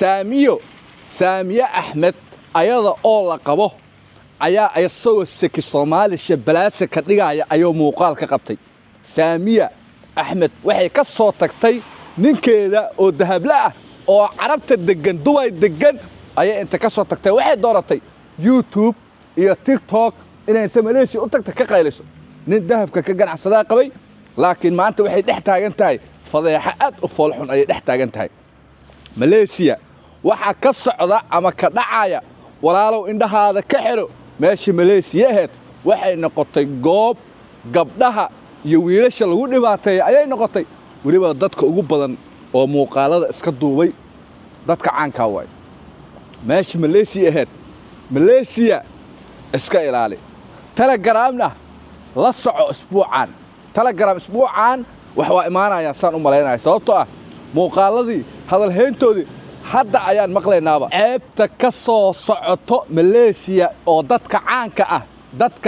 saamiye axmed ayada oo la qabo ayaa isagoo seki Soomaalisha balaasa ka dhigaya ayuu muuqaal ka qabtay saamiye axmed waxay ka soo tagtay ninkeeda oo dahabla ah oo carabta degan Dubai degan ayay inta ka soo tagtay waxay dooratay YouTube iyo TikTok inay inta Malaysia u tagtay ka qayliso nin dahabka ka ganacsada qabay laakiin maanta waxay dhex taagan tahay fadeexa aad u foolxun ayay dhex taagan tahay Malaysia waxa ka socda ama ka dhacaya walaalow indhahaada ka xiro meeshii Malaysia ahayd waxay noqotay goob gabdhaha iyo wiilasha lagu dhibaateeyay ayay noqotay waliba dadka ugu badan oo muuqaalada iska duubay dadka caanka way meeshii Malaysia ahayd Malaysia iska ilaali Telegramna la soco isbuucan Telegram isbuucan wax waa imaanayaan saan u maleynaa sababtoo ah muuqaaladii hadal heyntoodii hadda ayaan maqlaynaaba ceebta ka soo socoto Malaysia oo dadka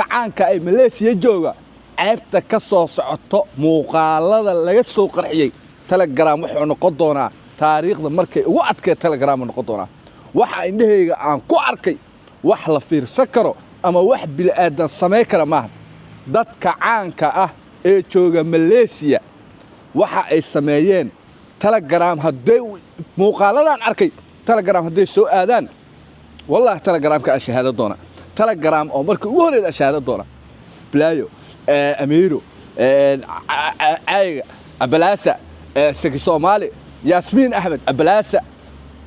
caanka ay Malaysia jooga ceebta ka soo socoto muuqaalada laga soo qarxiyay Telegram wuxuu noqon doonaa taariikhda markay ugu adkay Telegram noqon doonaa waxa indhahayga aan ku arkay wax la fiirsan karo ama wax bilaadan sameey kara maaha dadka caanka ah ee jooga Malaysia waxa ay sameeyeen Telegram haday muuqaaladan arkay Telegram haday soo aadaan wallahi Telegram ka shahaado doona Telegram oo markii ugu horeeyay shahaado doona Blaayo Amiiro Ayga Abalaasa Seki Soomaali Yasmiin Axmed Abalaasa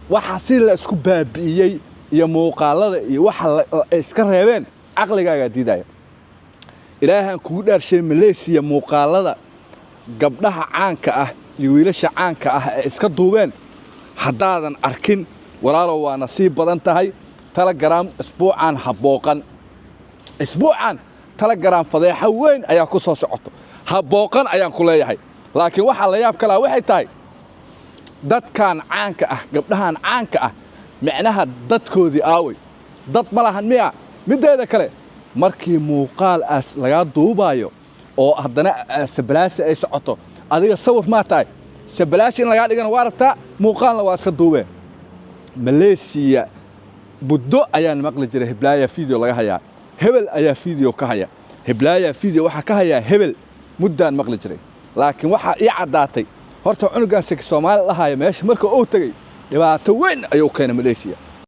waxa si la isku baabiiyay iyo muuqaalada iyo waxa iska reebeen aqligaaga diidaya ilaahan kugu dhaarshay Malaysia muuqaalada gabdhaha caanka ah iyo wiilasha caanka ah ee iska duubeen hadaadan arkin walaalow waa nasiib badan tahay Telegram isbuucan habooqan isbuucan Telegram fadeexa weyn ayaa ku soo socoto habooqan ayaan ku leeyahay laakiin waxa la yaab kala waxay tahay dadkan caanka ah gabdhahan caanka ah macnaha dadkoodii aaway dad ma lahan miya mideeda kale markii muuqaal as laga duubayo oo haddana sabalaasi ay socoto adiga sawir ma tahay sabalaasi in laga dhigana waa rabtaa muuqaalna waa iska duubeen Malaysia buddo ayaan maqli jiray Hiblaya video laga hayaa hebel ayaa video ka haya Hiblaya video waxa ka haya hebel muddaan maqli jiray laakiin waxa ii cadaatay horta cunugan Seki Soomaali lahaay meesha marka uu tagay dhibaato weyn ayuu keenay Malaysia